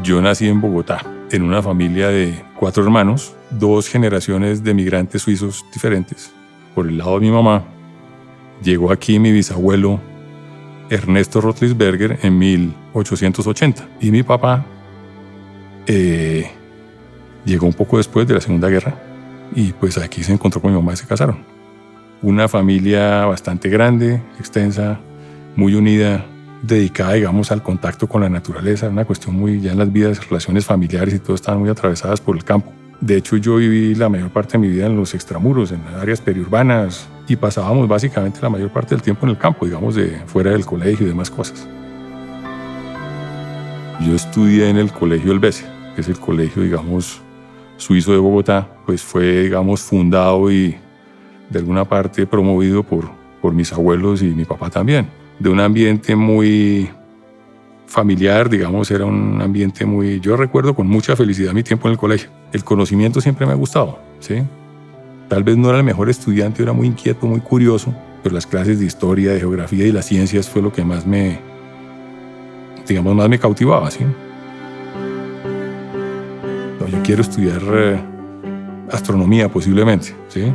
Yo nací en Bogotá, en una familia de 4 hermanos, 2 generaciones de migrantes suizos diferentes. Por el lado de mi mamá, llegó aquí mi bisabuelo Ernesto Rotlisberger en 1880 y mi papá llegó un poco después de la Segunda Guerra y pues aquí se encontró con mi mamá y se casaron. Una familia bastante grande, extensa, muy unida, dedicada, digamos, al contacto con la naturaleza, una cuestión muy, ya en las vidas, relaciones familiares y todo estaban muy atravesadas por el campo. De hecho, yo viví la mayor parte de mi vida en los extramuros, en las áreas periurbanas, y pasábamos básicamente la mayor parte del tiempo en el campo, digamos, de fuera del colegio y demás cosas. Yo estudié en el Colegio Helvecia, que es el colegio, digamos, suizo de Bogotá, pues fue, digamos, fundado y de alguna parte promovido por mis abuelos y mi papá también. De un ambiente muy familiar, digamos, era un ambiente muy... Yo recuerdo con mucha felicidad mi tiempo en el colegio. El conocimiento siempre me ha gustado, ¿sí? Tal vez no era el mejor estudiante, era muy inquieto, muy curioso, pero las clases de historia, de geografía y las ciencias fue lo que más me cautivaba, ¿sí? No, yo quiero estudiar astronomía posiblemente, ¿sí?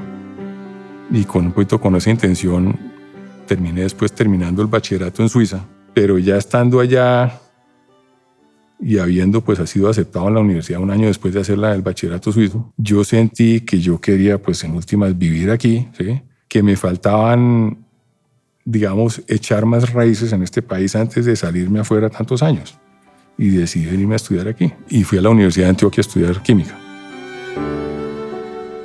Y con esa intención terminé después terminando el bachillerato en Suiza, pero ya estando allá y habiendo pues sido aceptado en la universidad un año después de hacer el bachillerato suizo, yo sentí que yo quería pues en últimas vivir aquí, ¿sí? Que me faltaban, digamos, echar más raíces en este país antes de salirme afuera tantos años y decidí irme a estudiar aquí y fui a la Universidad de Antioquia a estudiar química.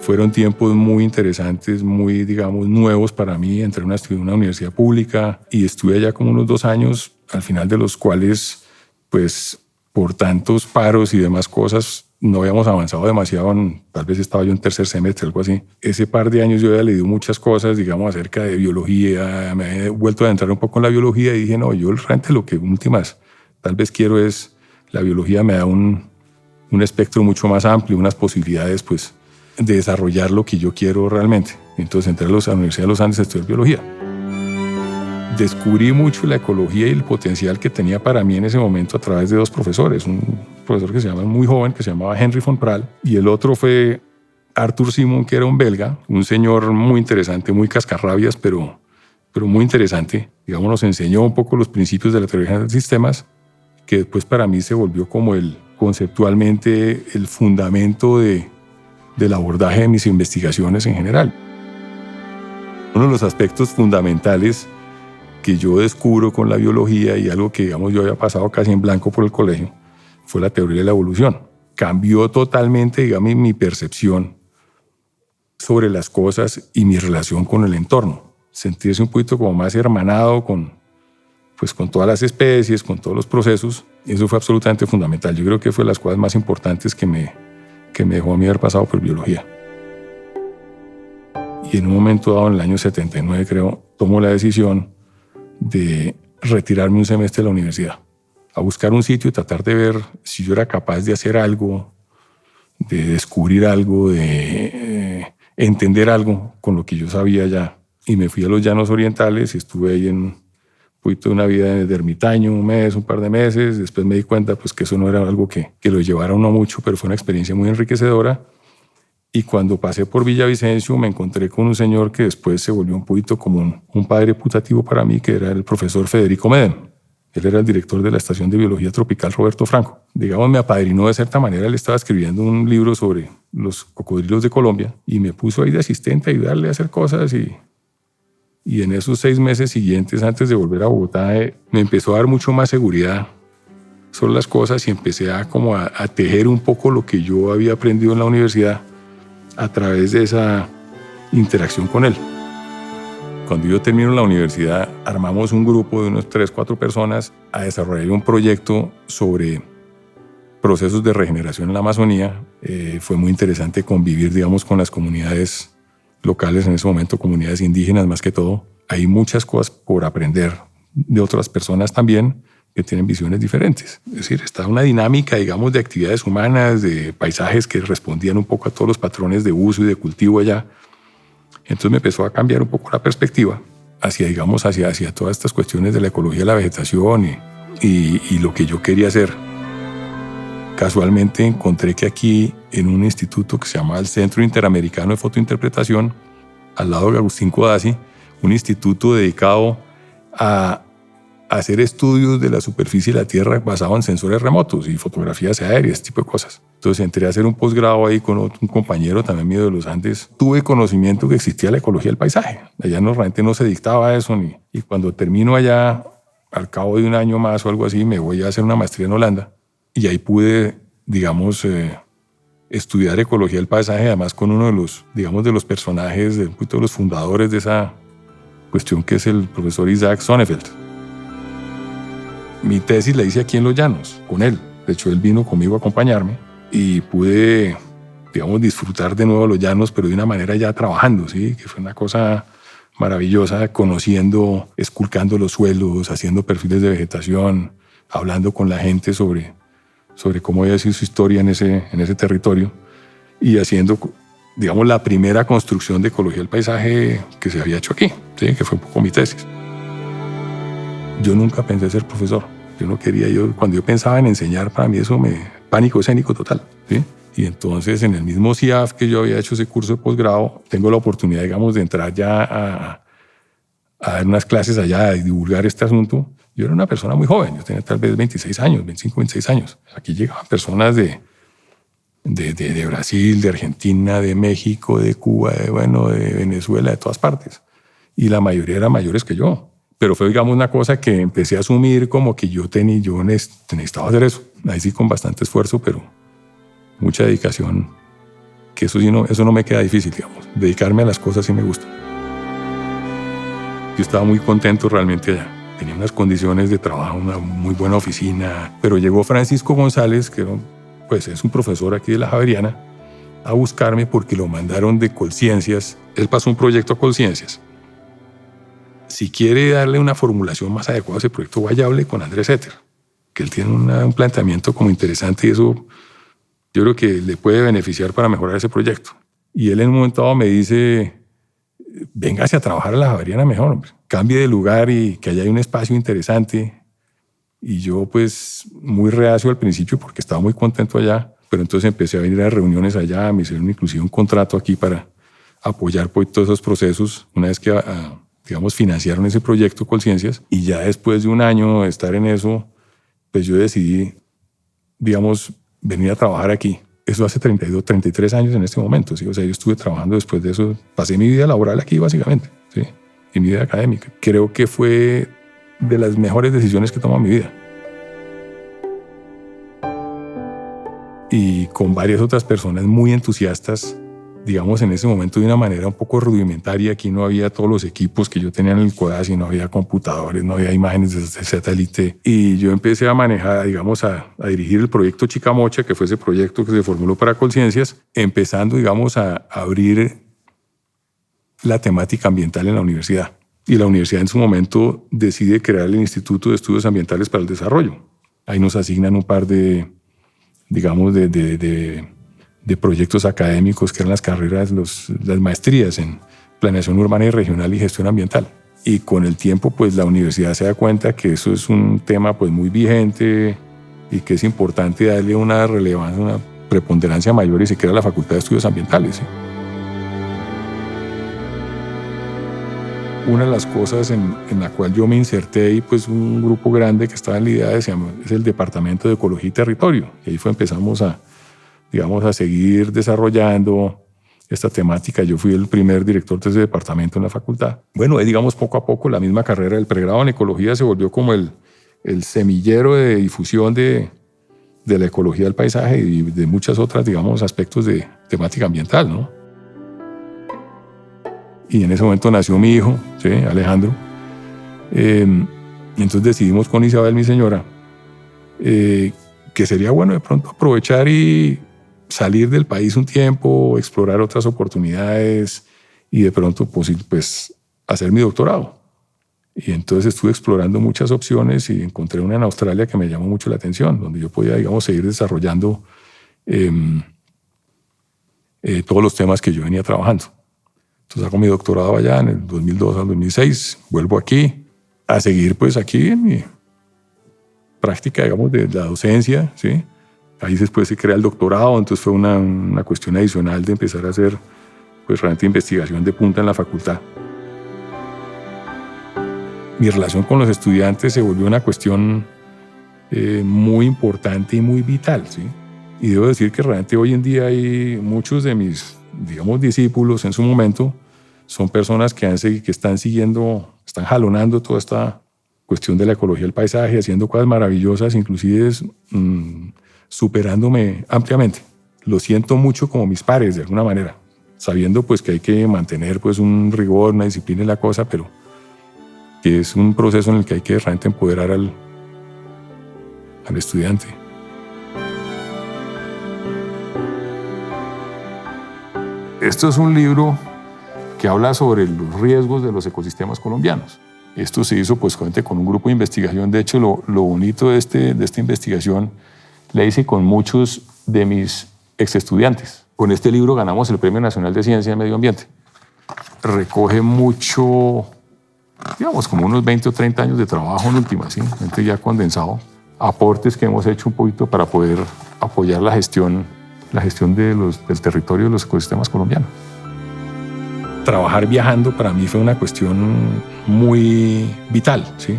Fueron tiempos muy interesantes, muy, digamos, nuevos para mí. Entré a una universidad pública y estuve allá como unos 2 años, al final de los cuales, pues, por tantos paros y demás cosas, no habíamos avanzado demasiado. Tal vez estaba yo en tercer semestre, algo así. Ese par de años yo había leído muchas cosas, digamos, acerca de biología. Me he vuelto a entrar un poco en la biología y dije, no, yo realmente lo que últimas tal vez quiero es... La biología me da un espectro mucho más amplio, unas posibilidades, pues, de desarrollar lo que yo quiero realmente. Entonces entré a la Universidad de los Andes a estudiar biología. Descubrí mucho la ecología y el potencial que tenía para mí en ese momento a través de 2 profesores. Un profesor que se llama muy joven, que se llamaba Henry von Prahl, y el otro fue Arthur Simon, que era un belga, un señor muy interesante, muy cascarrabias, pero muy interesante. Digamos, nos enseñó un poco los principios de la teoría de sistemas, que después para mí se volvió como conceptualmente el fundamento del abordaje de mis investigaciones en general. Uno de los aspectos fundamentales que yo descubro con la biología y algo que, digamos, yo había pasado casi en blanco por el colegio, fue la teoría de la evolución. Cambió totalmente, digamos, mi percepción sobre las cosas y mi relación con el entorno. Sentirse un poquito como más hermanado con todas las especies, con todos los procesos. Eso fue absolutamente fundamental. Yo creo que fue las cosas más importantes que me dejó a mí haber pasado por biología. Y en un momento dado, en el año 79, creo, tomo la decisión de retirarme un semestre de la universidad, a buscar un sitio y tratar de ver si yo era capaz de hacer algo, de descubrir algo, de entender algo con lo que yo sabía ya. Y me fui a los Llanos Orientales y estuve ahí en un poquito de una vida de ermitaño, un par de meses. Después me di cuenta pues, que eso no era algo que lo llevara a uno mucho, pero fue una experiencia muy enriquecedora. Y cuando pasé por Villavicencio me encontré con un señor que después se volvió un poquito como un padre putativo para mí, que era el profesor Federico Medem. Él era el director de la Estación de Biología Tropical Roberto Franco. Digamos, me apadrinó de cierta manera. Él estaba escribiendo un libro sobre los cocodrilos de Colombia y me puso ahí de asistente a ayudarle a hacer cosas. Y en esos 6 meses siguientes, antes de volver a Bogotá, me empezó a dar mucho más seguridad sobre las cosas y empecé a tejer un poco lo que yo había aprendido en la universidad a través de esa interacción con él. Cuando yo termino la universidad, armamos un grupo de unos 3, 4 personas a desarrollar un proyecto sobre procesos de regeneración en la Amazonía. Fue muy interesante convivir, digamos, con las comunidades locales en ese momento, comunidades indígenas más que todo. Hay muchas cosas por aprender de otras personas también que tienen visiones diferentes. Es decir, está una dinámica, digamos, de actividades humanas, de paisajes que respondían un poco a todos los patrones de uso y de cultivo allá. Entonces me empezó a cambiar un poco la perspectiva hacia todas estas cuestiones de la ecología de la vegetación y lo que yo quería hacer. casualmente encontré que aquí, en un instituto que se llama el Centro Interamericano de Fotointerpretación, al lado de Agustín Codazzi, un instituto dedicado a hacer estudios de la superficie de la Tierra basado en sensores remotos y fotografías aéreas, ese tipo de cosas. Entonces entré a hacer un posgrado ahí con un compañero también mío de los Andes. Tuve conocimiento que existía la ecología del paisaje. Allá normalmente no se dictaba eso. Y cuando termino allá, al cabo de un año más o algo así, me voy a hacer una maestría en Holanda. Y ahí pude, digamos, estudiar ecología del paisaje, además con uno de los, digamos, de los personajes, de los fundadores de esa cuestión, que es el profesor Isaac Sonnefeld. Mi tesis la hice aquí en Los Llanos, con él. De hecho, él vino conmigo a acompañarme y pude, digamos, disfrutar de nuevo Los Llanos, pero de una manera ya trabajando, ¿sí? Que fue una cosa maravillosa, conociendo, esculcando los suelos, haciendo perfiles de vegetación, hablando con la gente sobre cómo había sido su historia en ese territorio y haciendo, digamos, la primera construcción de ecología del paisaje que se había hecho aquí, ¿sí? Que fue un poco mi tesis. Yo nunca pensé ser profesor. Yo no quería, cuando yo pensaba en enseñar, para mí eso pánico escénico total, ¿sí? Y entonces en el mismo CIAF que yo había hecho ese curso de posgrado, tengo la oportunidad, digamos, de entrar ya a dar unas clases allá, y divulgar este asunto. Yo era una persona muy joven, yo tenía tal vez 26 años, 25, 26 años. Aquí llegaban personas de Brasil, de Argentina, de México, de Cuba, de Venezuela, de todas partes. Y la mayoría eran mayores que yo. Pero fue, digamos, una cosa que empecé a asumir como que yo necesitaba hacer eso. Ahí sí con bastante esfuerzo, pero mucha dedicación. Que eso no me queda difícil, digamos. Dedicarme a las cosas sí me gusta. Yo estaba muy contento realmente allá. Tenía unas condiciones de trabajo, una muy buena oficina. Pero llegó Francisco González, que es un profesor aquí de la Javeriana, a buscarme porque lo mandaron de Colciencias. Él pasó un proyecto a Colciencias. Si quiere darle una formulación más adecuada a ese proyecto, vaya, hable con Andrés Etter, que él tiene un planteamiento como interesante y eso yo creo que le puede beneficiar para mejorar ese proyecto. Y él en un momento dado me dice, véngase a trabajar a la Javeriana mejor, hombre. Cambie de lugar y que allá hay un espacio interesante. Y yo pues muy reacio al principio porque estaba muy contento allá, pero entonces empecé a venir a reuniones allá, me hicieron inclusive un contrato aquí para apoyar pues, todos esos procesos, una vez que digamos, financiaron ese proyecto Colciencias, y ya después de un año de estar en eso, pues yo decidí, digamos, venir a trabajar aquí. Eso hace 33 años en este momento, ¿sí? O sea, yo estuve trabajando después de eso, pasé mi vida laboral aquí básicamente, ¿sí? Y mi vida académica. Creo que fue de las mejores decisiones que he tomado en mi vida. Y con varias otras personas muy entusiastas, digamos, en ese momento de una manera un poco rudimentaria. Aquí no había todos los equipos que yo tenía en el Codazzi, no había computadores, no había imágenes de satélite. Y yo empecé a manejar, digamos, a dirigir el proyecto Chicamocha, que fue ese proyecto que se formuló para Colciencias, empezando, digamos, a abrir la temática ambiental en la universidad. Y la universidad en su momento decide crear el Instituto de Estudios Ambientales para el Desarrollo. Ahí nos asignan un par de, digamos, de proyectos académicos que eran las carreras, las maestrías en planeación urbana y regional y gestión ambiental. Y con el tiempo, pues la universidad se da cuenta que eso es un tema pues muy vigente y que es importante darle una relevancia, una preponderancia mayor, y se crea la Facultad de Estudios Ambientales, ¿sí? Una de las cosas en la cual yo me inserté y pues un grupo grande que estaba en la idea es el Departamento de Ecología y Territorio. Y ahí empezamos a seguir desarrollando esta temática. Yo fui el primer director de ese departamento en la facultad. Bueno, ahí digamos poco a poco la misma carrera del pregrado en ecología se volvió como el semillero de difusión de la ecología del paisaje y de muchas otras, digamos, aspectos de temática ambiental, ¿no? Y en ese momento nació mi hijo, ¿sí? Alejandro. Entonces decidimos con Isabel, mi señora, que sería bueno de pronto aprovechar y salir del país un tiempo, explorar otras oportunidades y de pronto pues hacer mi doctorado. Y entonces estuve explorando muchas opciones y encontré una en Australia que me llamó mucho la atención, donde yo podía, digamos, seguir desarrollando todos los temas que yo venía trabajando. Entonces hago mi doctorado allá en el 2002 al 2006, vuelvo aquí a seguir pues aquí en mi práctica, digamos, de la docencia, ¿sí? Ahí después se crea el doctorado, entonces fue una cuestión adicional de empezar a hacer pues realmente investigación de punta en la facultad. Mi relación con los estudiantes se volvió una cuestión muy importante y muy vital, ¿sí? Y debo decir que realmente hoy en día hay muchos de mis, digamos, discípulos en su momento son personas que están siguiendo, están jalonando toda esta cuestión de la ecología del paisaje, haciendo cosas maravillosas, inclusive superándome ampliamente. Lo siento mucho como mis pares, de alguna manera, sabiendo pues que hay que mantener pues un rigor, una disciplina en la cosa, pero que es un proceso en el que hay que realmente empoderar al estudiante. Esto es un libro que habla sobre los riesgos de los ecosistemas colombianos. Esto se hizo pues con un grupo de investigación. De hecho, lo bonito de esta investigación la hice con muchos de mis exestudiantes. Con este libro ganamos el Premio Nacional de Ciencia y Medio Ambiente. Recoge mucho, digamos, como unos 20 o 30 años de trabajo en última, ¿sí? Ya condensado. Aportes que hemos hecho un poquito para poder apoyar la gestión del territorio de los ecosistemas colombianos. Trabajar viajando para mí fue una cuestión muy vital, ¿sí?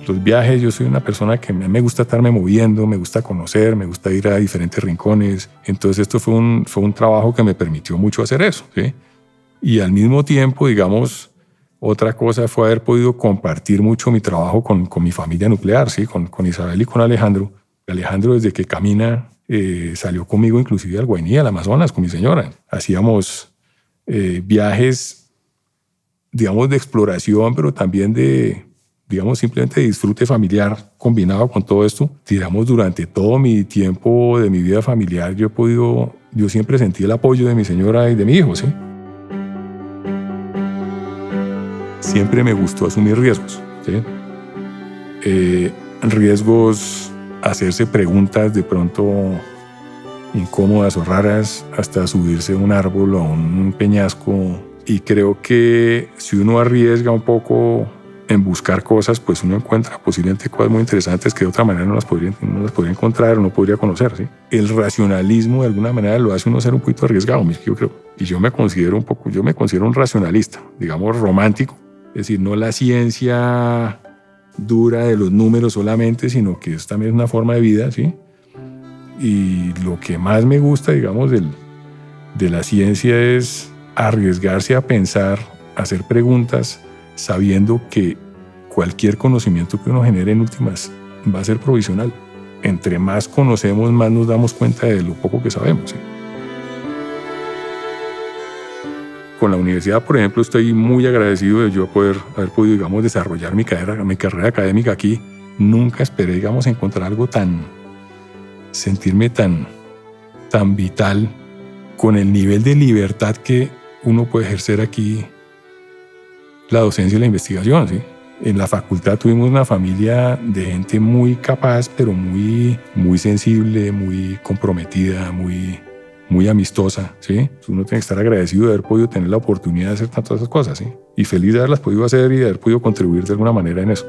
Los viajes, yo soy una persona que me gusta estarme moviendo, me gusta conocer, me gusta ir a diferentes rincones. Entonces esto fue un trabajo que me permitió mucho hacer eso, ¿sí? Y al mismo tiempo, digamos, otra cosa fue haber podido compartir mucho mi trabajo con mi familia nuclear, ¿sí? Con Isabel y con Alejandro. Alejandro, desde que camina, salió conmigo inclusive al Guainí, al Amazonas, con mi señora. Hacíamos viajes, digamos, de exploración, pero también digamos, simplemente de disfrute familiar combinado con todo esto. Digamos, durante todo mi tiempo de mi vida familiar, yo siempre sentí el apoyo de mi señora y de mi hijo, ¿sí? Siempre me gustó asumir riesgos, ¿sí? Riesgos, hacerse preguntas de pronto incómodas o raras, hasta subirse a un árbol o a un peñasco. Y creo que si uno arriesga un poco en buscar cosas, pues uno encuentra posiblemente cosas muy interesantes que de otra manera no las podría encontrar o no podría conocer, ¿sí? El racionalismo de alguna manera lo hace uno ser un poquito arriesgado, yo creo. Y yo me considero un racionalista, digamos romántico. Es decir, no la ciencia dura de los números solamente, sino que es también una forma de vida, ¿sí? Y lo que más me gusta, digamos, de la ciencia es arriesgarse a pensar, a hacer preguntas, sabiendo que cualquier conocimiento que uno genere en últimas va a ser provisional. Entre más conocemos, más nos damos cuenta de lo poco que sabemos, ¿sí? Con la universidad, por ejemplo, estoy muy agradecido de yo haber podido, digamos, desarrollar mi carrera académica aquí. Nunca esperé, digamos, encontrar algo sentirme tan vital con el nivel de libertad que uno puede ejercer aquí, la docencia y la investigación, ¿sí? En la facultad tuvimos una familia de gente muy capaz, pero muy sensible, muy comprometida, muy amistosa, ¿sí? Uno tiene que estar agradecido de haber podido tener la oportunidad de hacer tantas cosas, ¿sí? Y feliz de haberlas podido hacer y de haber podido contribuir de alguna manera en eso.